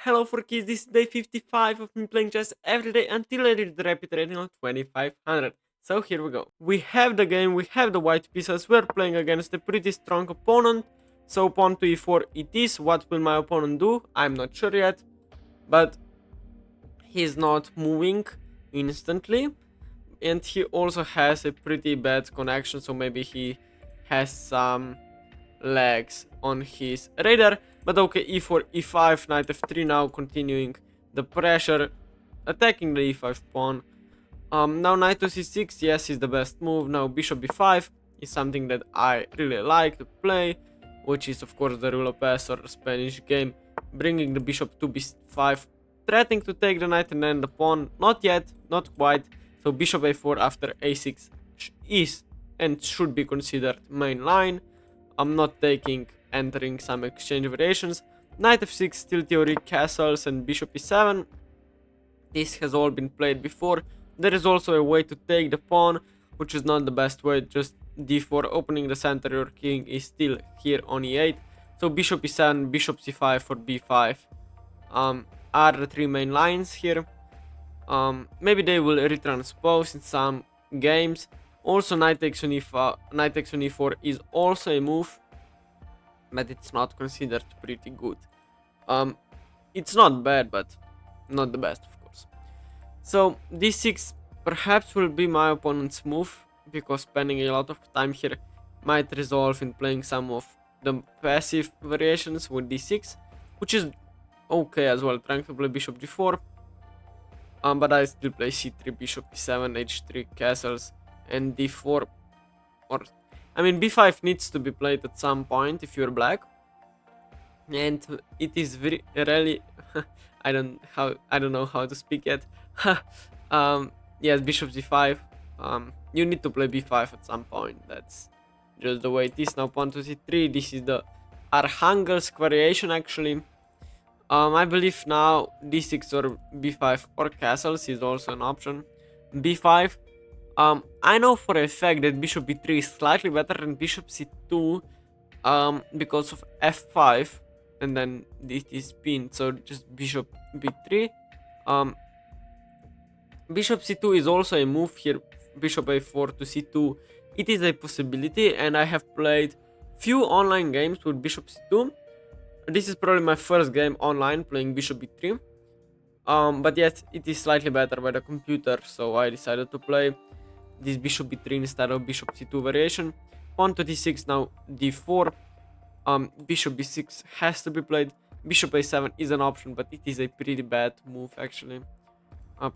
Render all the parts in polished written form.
Hello for kids, this is day 55 of me playing chess every day until I reach the rapid rating of 2500. So here we go. We have the game, we have the white pieces, we're playing against a pretty strong opponent. So pawn to e4 it is. What will my opponent do? I'm not sure yet. But he's not moving instantly. And he also has a pretty bad connection, so maybe he has some legs on his radar. But okay, e4, e5, knight f3 now, continuing the pressure, attacking the e5 pawn. Now knight to c6, yes, is the best move. Now bishop b5 is something that I really like to play, which is of course the Ruy Lopez or Spanish game, bringing the bishop to b5, threatening to take the knight and then the pawn. Not yet, not quite. So bishop a4 after a6 is and should be considered main line. I'm not taking entering some exchange variations. Knight f6, still theory, castles and bishop e7. This has all been played before. There is also a way to take the pawn, which is not the best way, just d4, opening the center. Your king is still here on e8. So bishop e7, bishop c5 for b5 are the three main lines here. Maybe they will retranspose in some games. Also knight takes on e4 is also a move, but it's not considered pretty good. It's not bad, but not the best, of course. So d6 perhaps will be my opponent's move, because spending a lot of time here might resolve in playing some of the passive variations with d6, which is okay as well, trying to play bishop g4. But I still play c3, bishop e7, h3, castles, and d4. Or, I mean, b5 needs to be played at some point if you're black, and it is very rarely. I don't know how to speak yet. Yes, bishop c5. You need to play b5 at some point. That's just the way it is. Now pawn to c3. This is the Archangelsk variation actually. I believe now d6 or b5 or castles is also an option. b5. I know for a fact that bishop b3 is slightly better than bishop c2 because of f5, and then this is pinned, so just bishop b3. Bishop c2 is also a move here, bishop a4 to c2. It is a possibility, and I have played few online games with bishop c2. This is probably my first game online playing bishop b3. But yet it is slightly better by the computer, so I decided to play this bishop b3 instead of bishop c2 variation. Pawn to d6, now d4. Bishop b6 has to be played. Bishop a7 is an option, but it is a pretty bad move actually.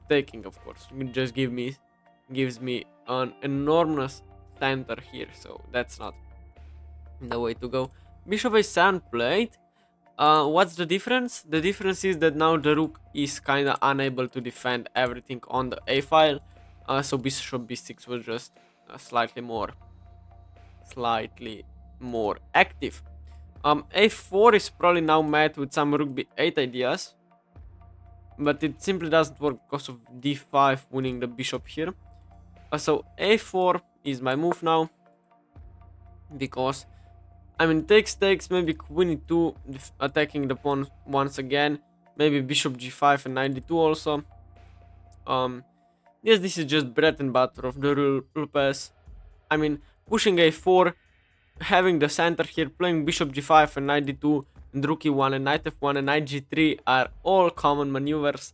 Taking, of course, it just gives me an enormous center here, so that's not the way to go. Bishop a7 played. What's the difference? The difference is that now the rook is kinda unable to defend everything on the a file. So bishop b6 was just slightly more active. A4 is probably now met with some rook b8 ideas, but it simply doesn't work because of d5 winning the bishop here. So a4 is my move now, because I mean takes, maybe queen e2, attacking the pawn once again, maybe bishop g5 and knight d2 also. Yes, this is just bread and butter of the Ruy Lopez. I mean, pushing a4, having the center here, playing bishop g5 and knight d2, and rook e1 and knight f1 and knight g3 are all common maneuvers.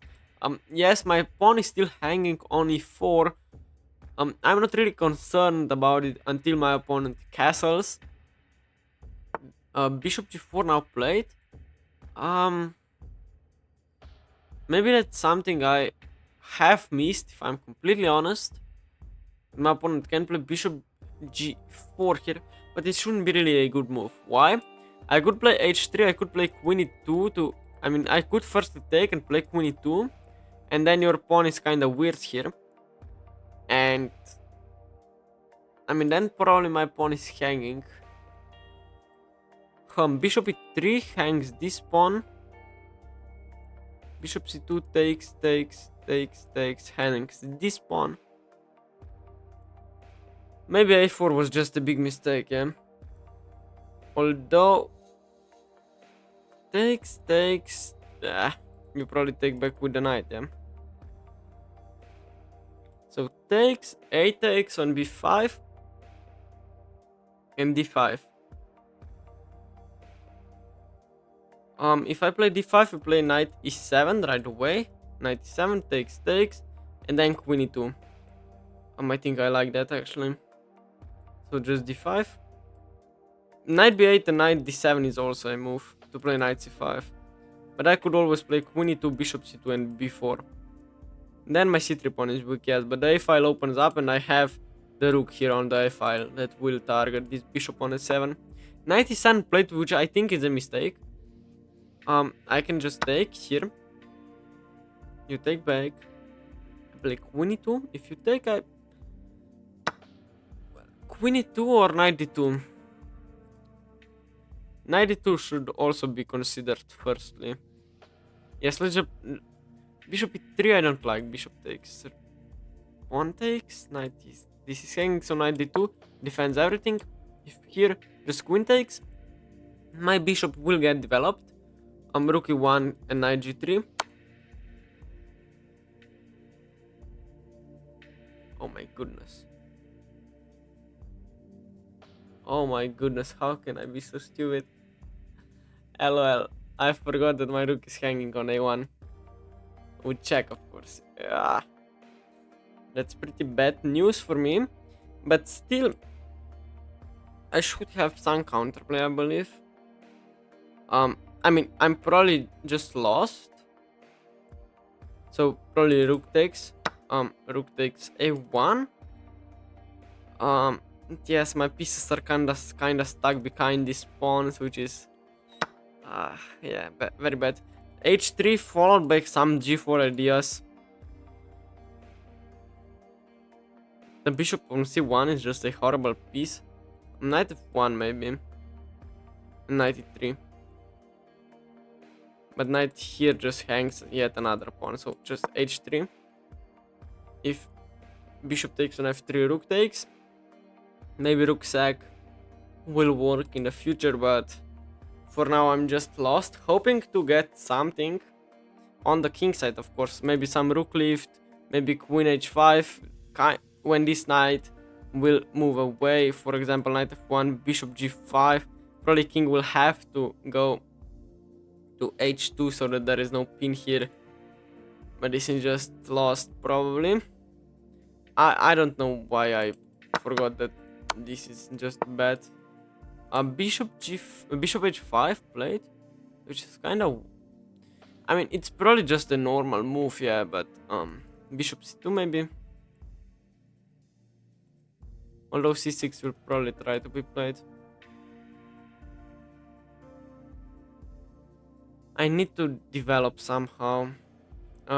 Yes, my pawn is still hanging on e4. I'm not really concerned about it until my opponent castles. Bishop g4 now played. Maybe that's something I have missed, if I'm completely honest. My opponent can play bishop g4 here, but it shouldn't be really a good move. Why? I could play h3, I could play queen e2 to... I mean, I could first take and play queen e2, and then your pawn is kind of weird here. And... I mean, then probably my pawn is hanging. Bishop e3 hangs this pawn. Bishop c2 takes, hangs this pawn. Maybe a4 was just a big mistake, yeah? Although... takes, you probably take back with the knight, yeah. So takes, a takes on b5 and d5. If I play d5, we play knight e7 right away. Knight e7 takes, and then queen e2. I think I like that actually. So just d5. Knight b8 and knight d7 is also a move to play knight c5. But I could always play queen e2, bishop c2, and b4. Then my c3 pawn is weak, yes, but the a file opens up and I have the rook here on the a file that will target this bishop on a7. Knight e7 played, which I think is a mistake. I can just take here. You take back. I play queen e2. If you take, I queen e2 or knight d2. Knight d2 should also be considered firstly. Yes, let's just bishop e3. I don't like. Bishop takes. Pawn takes. Knight is. This is hanging, so knight d2 defends everything. If here just queen takes, my bishop will get developed. Rook e1 and knight g3. Oh my goodness. Oh my goodness, how can I be so stupid? LOL, I forgot that my rook is hanging on a1. We check, of course. Yeah. That's pretty bad news for me. But still, I should have some counterplay, I believe. I mean, I'm probably just lost. So probably rook takes a1. Yes, my pieces are kinda stuck behind these pawns, which is yeah, very bad. h3 followed by some g4 ideas. The bishop on c1 is just a horrible piece. Knight f1 maybe. Knight e3. But knight here just hangs yet another pawn, so just h3. If bishop takes on f3, rook takes. Maybe rook sack will work in the future, but for now I'm just lost, hoping to get something on the king side, of course. Maybe some rook lift, maybe queen h5, when this knight will move away. For example, knight f1, bishop g5. Probably king will have to go to h2 so that there is no pin here. But this is just lost probably. I don't know why I forgot that this is just bad. Bishop h5 played, which is kind of. I mean, it's probably just a normal move, yeah. But bishop c2 maybe. Although c6 will probably try to be played. I need to develop somehow.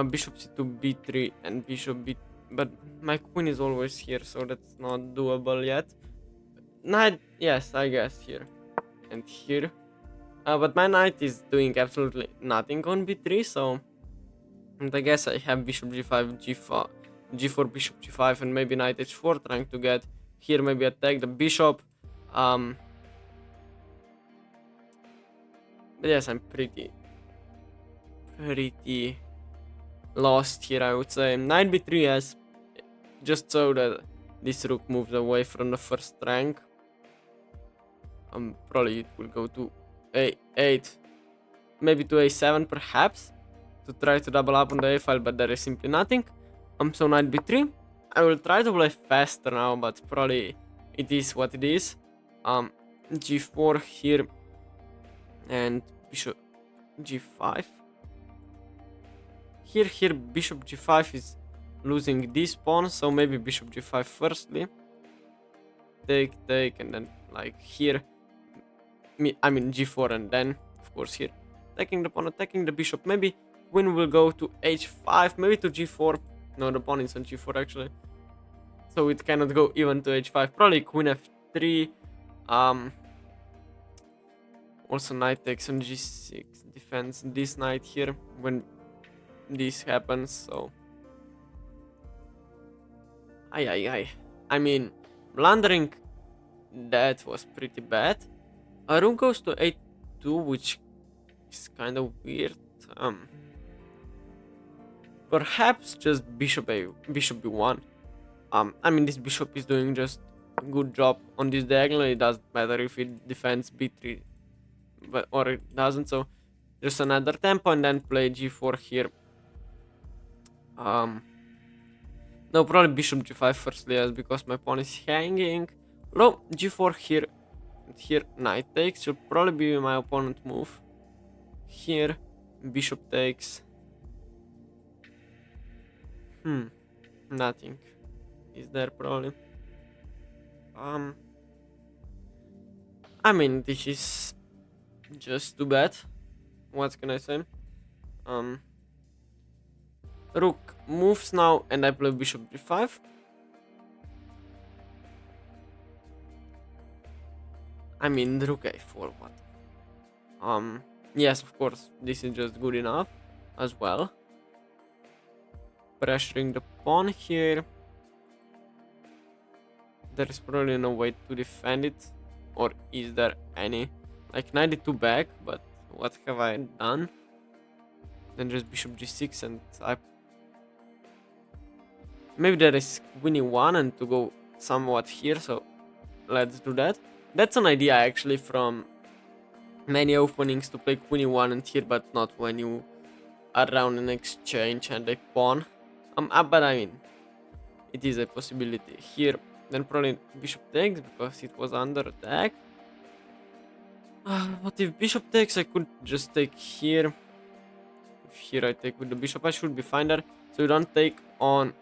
Bishop c2, b3, and bishop b. But my queen is always here, so that's not doable yet. Knight, yes, I guess here and here. But my knight is doing absolutely nothing on b3, so and I guess I have bishop g5, g4, bishop g5, and maybe knight h4, trying to get here, maybe attack the bishop. But yes, I'm pretty lost here, I would say. Knight b3, yes, just so that this rook moves away from the first rank. Probably it will go to a8, maybe to a7 perhaps, to try to double up on the a file, but there is simply nothing. So knight b3. I will try to play faster now, but probably it is what it is. G4 here, and bishop g5. Here bishop g5 is losing this pawn, so maybe bishop g5 firstly. Take, and then like here. I mean g4, and then of course here attacking the pawn, attacking the bishop. Maybe queen will go to h5, maybe to g4. No, the pawn is on g4 actually, so it cannot go even to h5. Probably queen f3. Also knight takes on g6, defends this knight here when this happens. So I mean, blundering, that was pretty bad. Rook goes to a2, which is kind of weird. Perhaps just bishop b1. I mean, this bishop is doing just a good job on this diagonal. It doesn't matter if it defends b3, but or it doesn't. So just another tempo and then play g4 here. No, probably bishop g5 firstly, yes, because my pawn is hanging. Low g4 here. Here knight takes should probably be my opponent move. Here bishop takes. Nothing is there probably. I mean, this is just too bad. What can I say? Rook moves now and I play bishop g5. I mean, rook a4, what? Yes, of course, this is just good enough as well. Pressuring the pawn here. There is probably no way to defend it, or is there any? Like 92 back, but what have I done? Then just bishop g6 and I... Maybe there is queen e1 and to go somewhat here, so let's do that. That's an idea actually from many openings to play queen e1 and here, but not when you are around an exchange and a pawn. But I mean, it is a possibility here. Then probably bishop takes because it was under attack. But if bishop takes, I could just take here. If here I take with the bishop, I should be fine there. So you don't take on...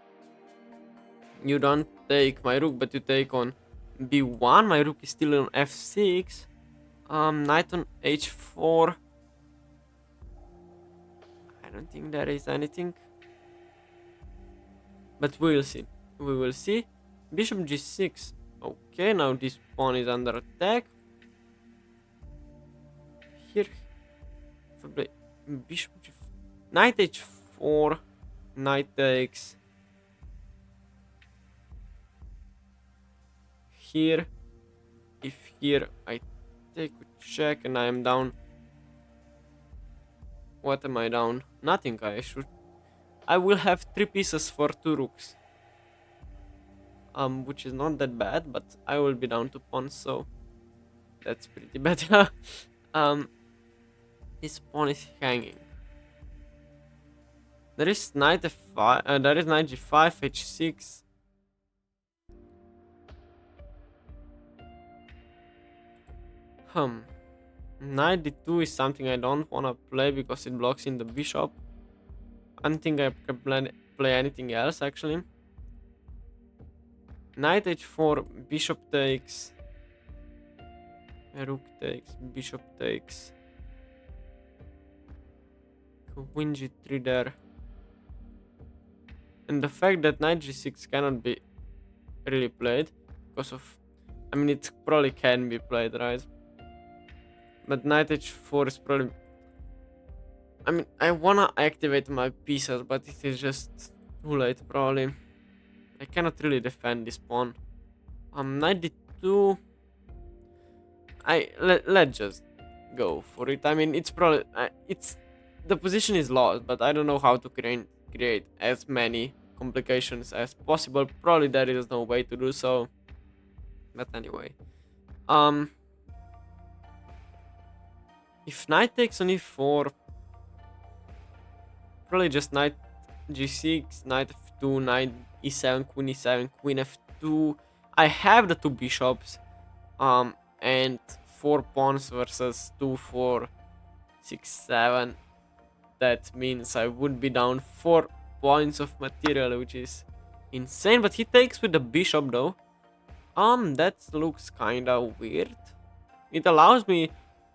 You don't take my rook, but you take on b1. My rook is still on f6. Knight on h4. I don't think there is anything. But we will see. We will see. Bishop g6. Okay, now this pawn is under attack. Here. Bishop g5. Knight h4. Knight takes. Here. If here I take a check and I am down. What am I down? Nothing. I will have 3 pieces for 2 rooks. Which is not that bad, but I will be down to pawns, so that's pretty bad. This pawn is hanging. There is knight f5. There is knight g5, h6. Knight d2 is something I don't wanna play because it blocks in the bishop. I don't think I can play anything else actually. Knight h4, bishop takes. Rook takes, bishop takes. Queen g3 there. And the fact that knight g6 cannot be really played because of... I mean, it probably can be played, right? But knight h4 is probably... I mean, I wanna activate my pieces, but it is just too late probably. I cannot really defend this pawn. Knight d2. Let's just go for it. I mean, it's probably the position is lost, but I don't know how to create as many complications as possible. Probably there is no way to do so. But anyway, if knight takes on e4, probably just knight g6, knight f2, knight e7, queen f2. I have the 2 bishops, and 4 pawns versus 2, 4, 6, 7. That means I would be down 4 points of material, which is insane. But he takes with the bishop though. That looks kinda weird. It allows me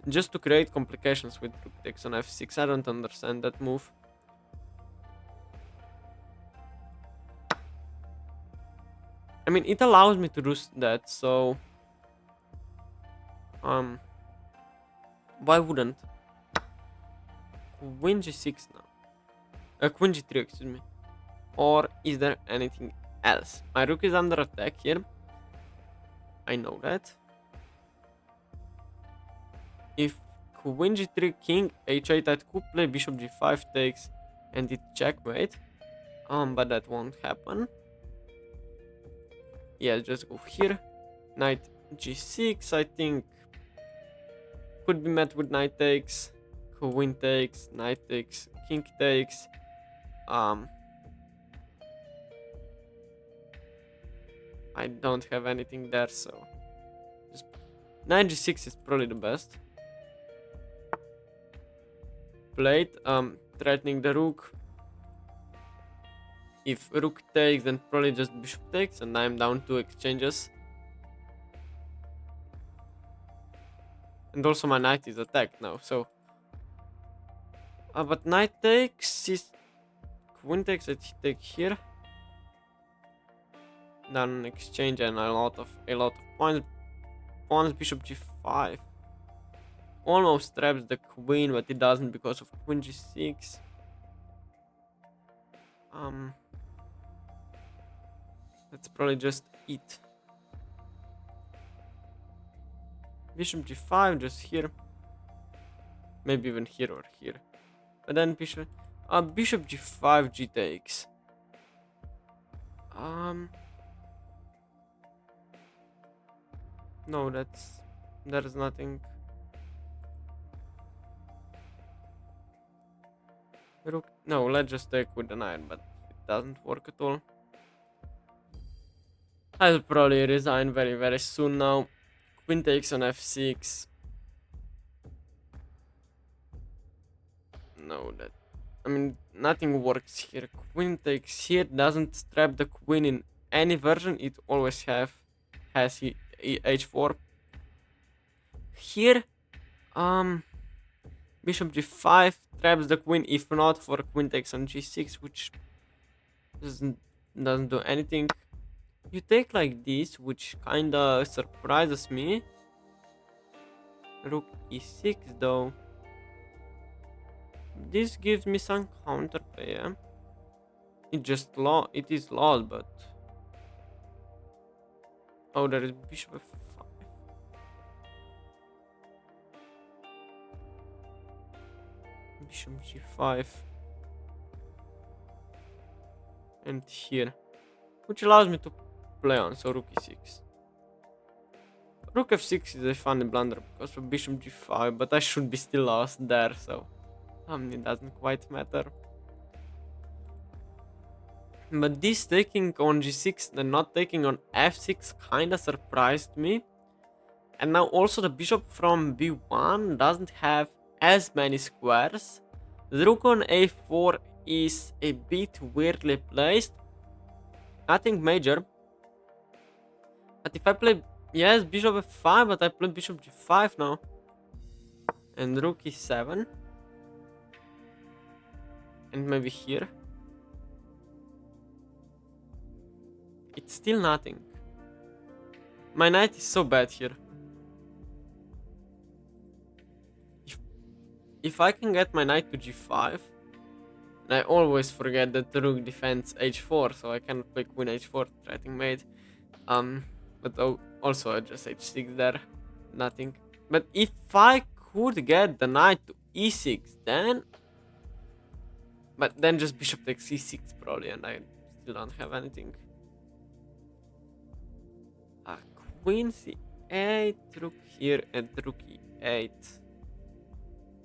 just to create complications with rook takes on f6. I don't understand that move. I mean, it allows me to do that, so... Why wouldn't? Queen g6 now. Queen g3, excuse me. Or is there anything else? My rook is under attack here. I know that. If queen g3, king h8, I could play bishop g5 takes and it checkmate. But that won't happen. Yeah, just go here. Knight g6, I think, could be met with knight takes, queen takes, knight takes, king takes. I don't have anything there, so just knight g6 is probably the best. Played, threatening the rook. If rook takes, then probably just bishop takes, and I'm down 2 exchanges. And also my knight is attacked now, so... but knight takes is... Queen takes, I take here. Then exchange and a lot of points. Pawns bishop g5. Almost traps the queen, but it doesn't because of queen g6. That's probably just it. Bishop g5 just here. Maybe even here or here. But then bishop g5 g takes. No, there's nothing. Rook. No, let's just take with the knight, but it doesn't work at all. I'll probably resign very, very soon now. Queen takes on f6. No, I mean, nothing works here. Queen takes here, doesn't trap the queen in any version. It always has h4. Here, bishop g5 traps the queen, if not for queen takes on g6, which doesn't do anything. You take like this, which kinda surprises me. Rook e6 though. This gives me some counterplay, yeah? It is lost, but... Oh, there is bishop f5. Bishop g5. And here. Which allows me to play on, so rook e6. Rook f6 is a funny blunder because of bishop g5, but I should be still lost there, so... it doesn't quite matter. But this taking on g6 and not taking on f6 kinda surprised me. And now also the bishop from b1 doesn't have as many squares. The rook on a4 is a bit weirdly placed. Nothing major. But if I play... Yes, bishop f5, but I play bishop g5 now. And rook e7. And maybe here. It's still nothing. My knight is so bad here. If I can get my knight to g5, and I always forget that the rook defends h4, so I cannot play queen h4 threatening mate. But also I just h6 there, nothing. But if I could get the knight to e6, then... But then just bishop takes e6 probably, and I still don't have anything. Queen c8, rook here, and rook e8.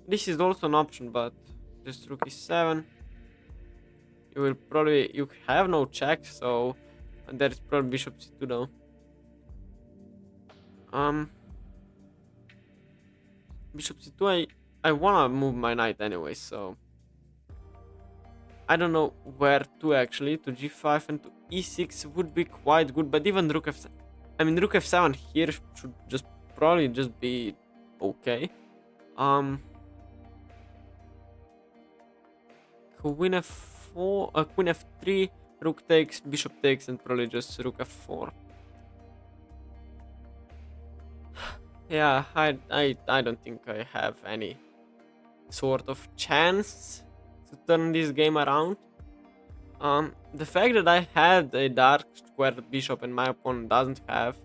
This is also an option, but just rook e7. You have no check, so there's probably bishop c2 though. Bishop c2, I wanna move my knight anyway, so I don't know where to actually. To g5 and to e6 would be quite good, but even rook f7. I mean, rook f7 here should just probably just be okay. Queen f4, queen f3, rook takes, bishop takes, and probably just rook f4. Yeah, I don't think I have any sort of chance to turn this game around. The fact that I had a dark square bishop and my opponent doesn't have,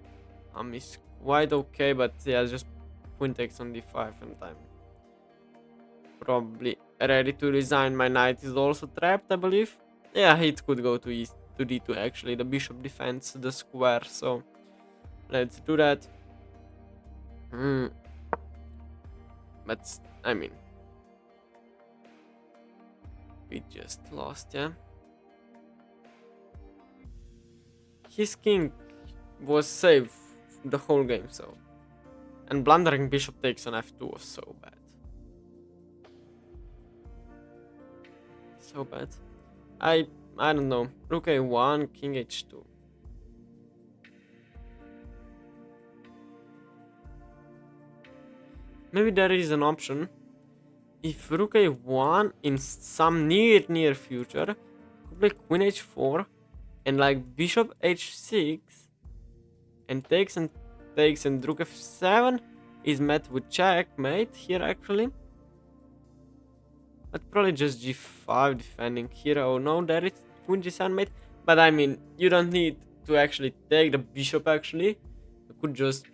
is quite okay, but yeah, just queen takes on d5 and I'm probably ready to resign. My knight is also trapped, I believe. Yeah, it could go to to d2 actually. The bishop defends the square, so let's do that. Hmm. But I mean, we just lost, yeah. His king was safe the whole game, so. And blundering bishop takes on f2 was so bad. So bad. I don't know. Rook a1, king h2. Maybe there is an option. If rook a1 in some near future, could play queen h4 and like bishop h6 and takes and rook f7 is met with checkmate here actually. But probably just g5 defending here. Oh no, there is queen g7 mate. But I mean, you don't need to actually take the bishop actually. You could just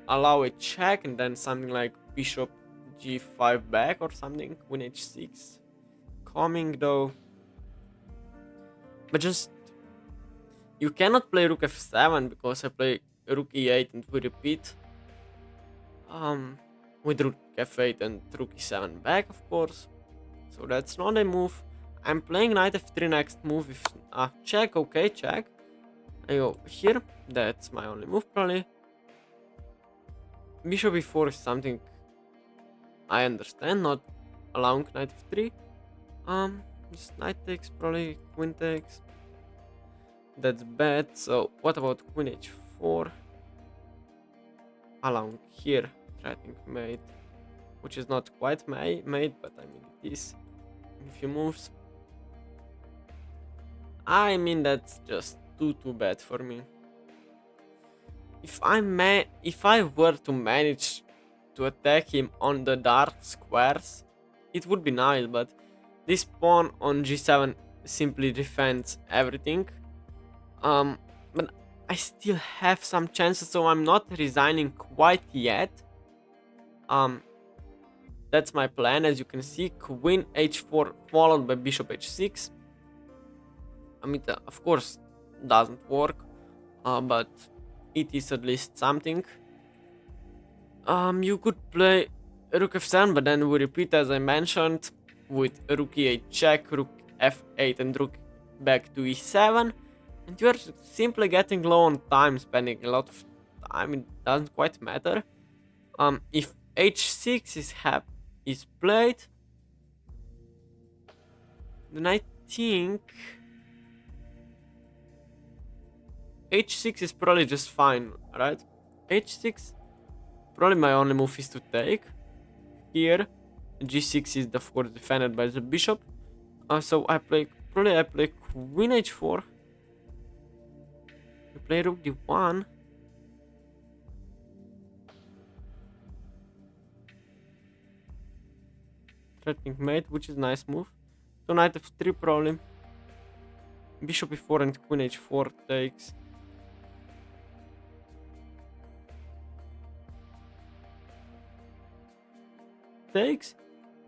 allow a check and then something like bishop g5 back or something. Queen h6 coming though. But just you cannot play rook f7 because I play rook e8 and we repeat. With rook f8 and rook e7 back, of course. So that's not a move. I'm playing knight f3 next move. If check, okay, check. I go here. That's my only move probably. Bishop e4 is something I understand, not allowing knight f3. Just knight takes probably, queen takes. That's bad. So what about queen h4? Allowing here, threatening mate, which is not quite mate, but I mean it is. In few moves. I mean that's just too bad for me. If I were to manage to attack him on the dark squares, it would be nice, but this pawn on g7 simply defends everything. But I still have some chances, so I'm not resigning quite yet. That's my plan. As you can see, queen h4 followed by bishop h6. I mean, of course, doesn't work, but it is at least something. You could play rook f7, but then we repeat as I mentioned with rook e8 check, rook f8, and rook back to e7, and you are simply getting low on time, spending a lot of time. It doesn't quite matter. If h6 is played, then I think h6 is probably just fine, right? h6, probably my only move is to take. Here, g6 is of course defended by the bishop. So I play queen h4. I play rook d1. Threatening mate, which is nice move. So knight f3 probably. Bishop e4 and queen h4 takes. Takes?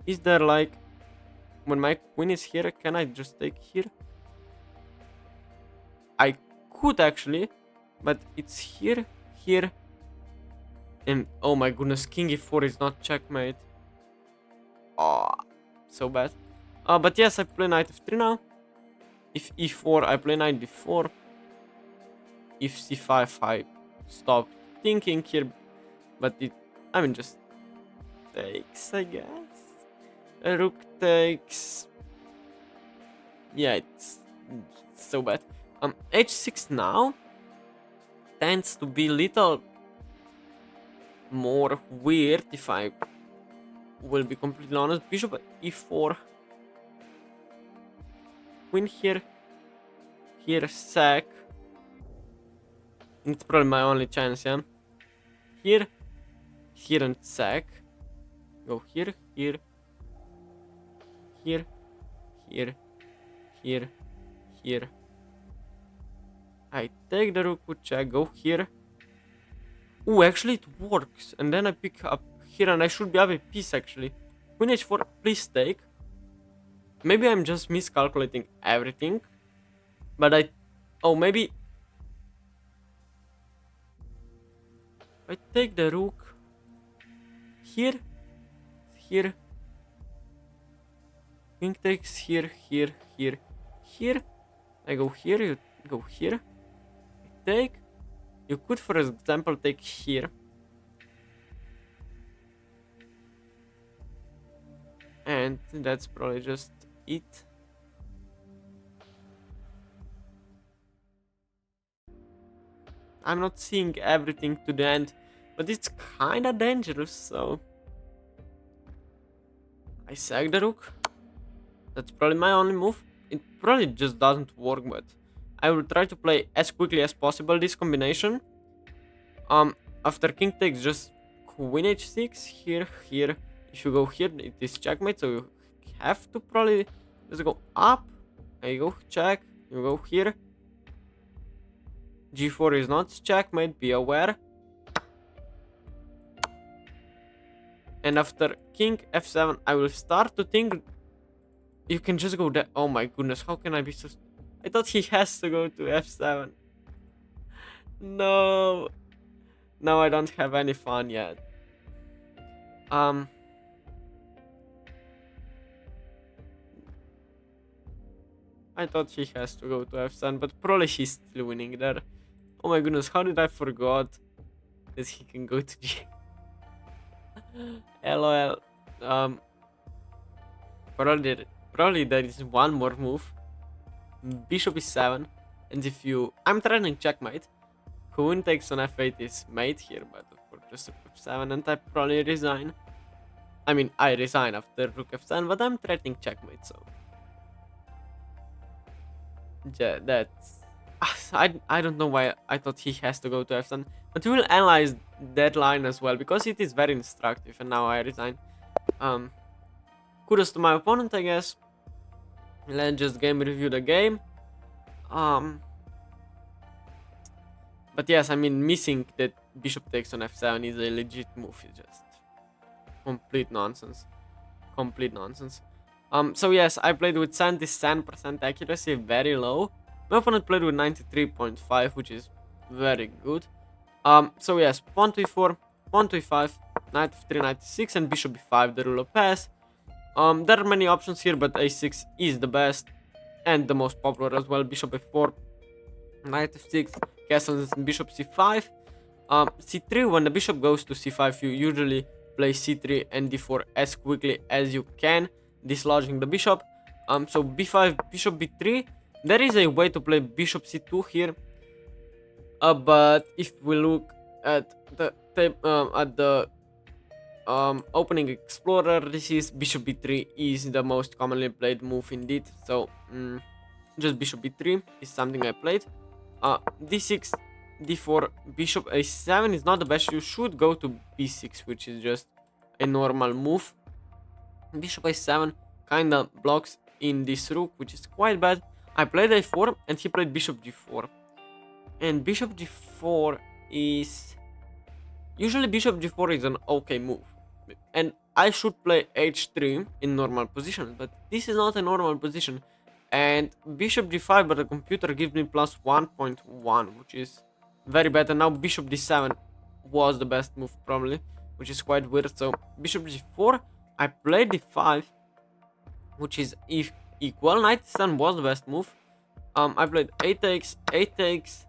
Is there like, when my queen is here, can I just take here? I could actually, but it's here, here, and oh my goodness, king e4 is not checkmate. Oh, so bad. But yes, I play knight f3 now. If e4, I play knight d4. If c5, I stop thinking here, but I mean, just takes, I guess. Rook takes. Yeah, it's so bad. H6 now tends to be little more weird if I will be completely honest. Bishop e4. Queen here. Here sack. It's probably my only chance, yeah. Here. Here and sack. Go here, here. Here. Here. Here. Here. I take the rook with check, go here. Ooh, actually it works. And then I pick up here and I should be up a piece actually. Queen h4, please take. Maybe I'm just miscalculating everything, but oh, maybe if I take the rook here, here, king takes here, here, here, here. I go here, you go here. I take. You could, for example, take here. And that's probably just it. I'm not seeing everything to the end, but it's kinda dangerous, so I sack the rook. That's probably my only move. It probably just doesn't work, but I will try to play as quickly as possible this combination. After king takes, just queen h6 here, here. If you go here, it is checkmate, so you have to probably just go up. I go check. You go here. g4 is not checkmate, be aware. And after king f7, I will start to think you can just go there. Oh my goodness, how can I be so... I thought he has to go to f7. No. Now I don't have any fun yet. I thought he has to go to f7, but probably he's still winning there. Oh my goodness, how did I forgot that he can go to g? LOL. Probably there is one more move. Bishop e7, and if you... I'm threatening checkmate. Queen takes on f8 is mate here, but of course just f7, and I probably resign. I mean, I resign after rook f7, but I'm threatening checkmate, so... Yeah, that's... I don't know why I thought he has to go to f7, but we will analyze that line as well, because it is very instructive, and now I resign. Kudos to my opponent, I guess. Let's just game review the game. But yes, I mean, missing that bishop takes on f7 is a legit move. It's just complete nonsense. Complete nonsense. So yes, I played with 77% accuracy, very low. My opponent played with 93.5, which is very good. So yes, pawn to e4, pawn to e5, knight f3, knight e6, and bishop b5, the Ruy Lopez. There are many options here, but a6 is the best and the most popular as well. Bishop f4, knight f6, castles, and bishop c5. C3, when the bishop goes to c5, you usually play c3 and d4 as quickly as you can, dislodging the bishop. So b5, bishop b3. There is a way to play bishop c2 here, but if we look at the opening explorer, this is bishop b3 is the most commonly played move indeed. So just bishop b3 is something I played. d6, d4, bishop a7 is not the best. You should go to b6, which is just a normal move. Bishop a7 kinda blocks in this rook, which is quite bad. I played a4 and he played bishop g4. And bishop g4 is... Usually bishop g4 is an okay move. And I should play h3 in normal position, but this is not a normal position. And bishop g5, but the computer gives me plus 1.1, which is very bad. And now bishop d7 was the best move probably, which is quite weird. So bishop g4, I played d5, which is equal. Knight e7 was the best move. I played a takes,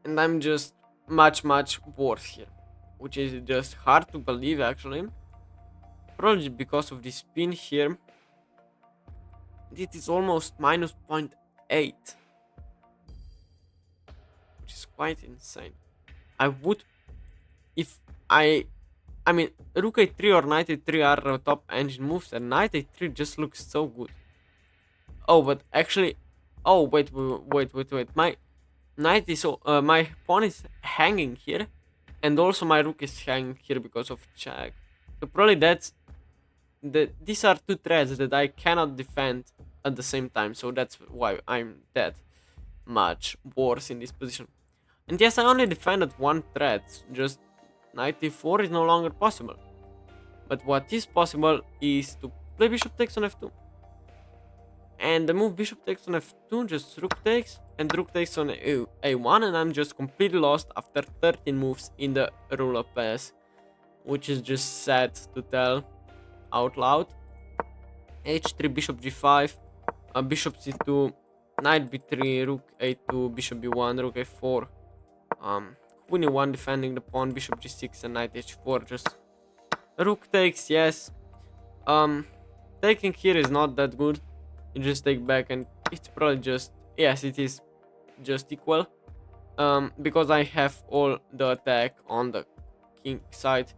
and I'm just much worse here, which is just hard to believe actually. Probably because of this spin here. It is almost minus 0.8, which is quite insane. I would, if I mean, rook a3 or knight a3 are top engine moves, and knight a3 just looks so good. Oh, but actually, oh wait, my knight is my pawn is hanging here, and also my rook is hanging here because of check. So probably these are two threads that I cannot defend at the same time, so that's why I'm that much worse in this position. And yes, I only defended one thread, just knight e4 is no longer possible. But what is possible is to play bishop takes on f2. And the move bishop takes on f2, just rook takes, and rook takes on a1, and I'm just completely lost after 13 moves in the Ruy Lopez, which is just sad to tell out loud. h3, bishop g5, bishop c2, knight b3, rook a2, bishop b1, rook a4, queen e1 defending the pawn, bishop g6, and knight h4. Just rook takes, yes. Taking here is not that good. You just take back, and it's probably just, yes, it is just equal. Because I have all the attack on the king side.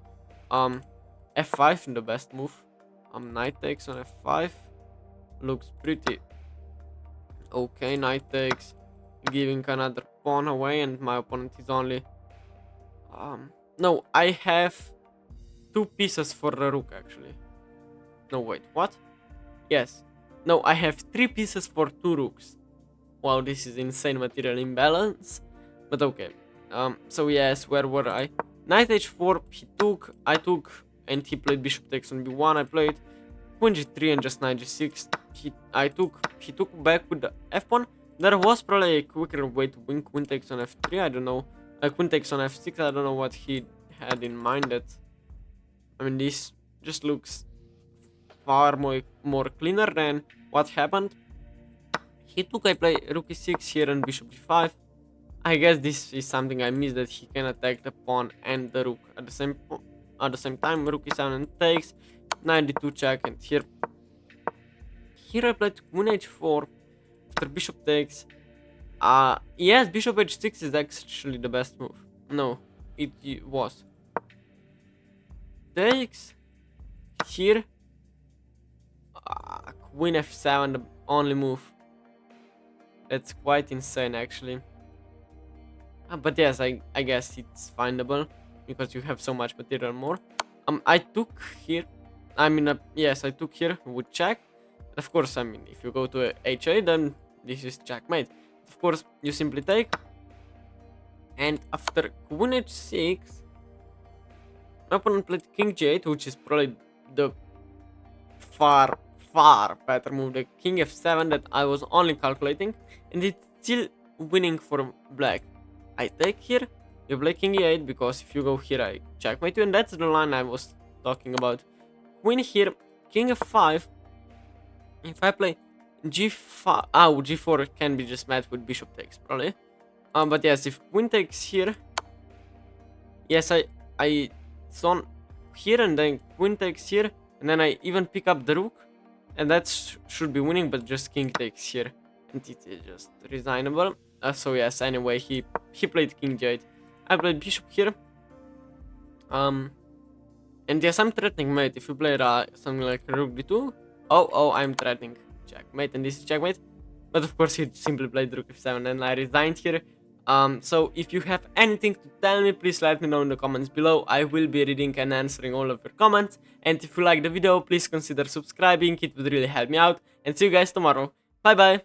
F5 the best move. Knight takes on f5 looks pretty okay. Knight takes, giving another pawn away, and my opponent is only no, I have 2 pieces for the rook actually. No, wait, what? Yes, no, I have 3 pieces for 2 rooks. Wow, this is insane material imbalance, but okay. So yes, where were I? Knight h4, I took, and he played bishop takes on b1. I played queen g3 and just knight g6. He took back with the f pawn. There was probably a quicker way to win. Queen takes on f3. I don't know. Queen takes on f6. I don't know what he had in mind. That, I mean, this just looks far more cleaner than what happened. He took, I play rook e6 here and bishop g5. I guess this is something I missed, that he can attack the pawn and the rook at the same time. Rook e7 and takes, knight d2 check, and here I played queen h4 after bishop takes. Yes, bishop h6 is actually the best move. No, it was. Takes here. Queen f7, the only move. That's quite insane actually. But yes, I guess it's findable because you have so much material more. I took here. I mean, yes, I took here with check. Of course, I mean, if you go to h8, then this is checkmate. Of course, you simply take. And after queen h6, my opponent played king g8, which is probably the far better move. The king f7 that I was only calculating, and it's still winning for black. I take here, you play king e8, because if you go here I checkmate you, and that's the line I was talking about. Queen here, king f5. If I play g5, g4 can be just met with bishop takes probably. But yes, if queen takes here, yes, I son here and then queen takes here, and then I even pick up the rook, and that should be winning, but just king takes here, and it is just resignable. So yes, anyway, he played king g8. I played bishop here. And yes, I'm threatening mate. If you play something like rook d2, I'm threatening checkmate, and this is checkmate. But of course, he simply played rook f7, and I resigned here. So if you have anything to tell me, please let me know in the comments below. I will be reading and answering all of your comments. And if you like the video, please consider subscribing. It would really help me out. And see you guys tomorrow. Bye bye.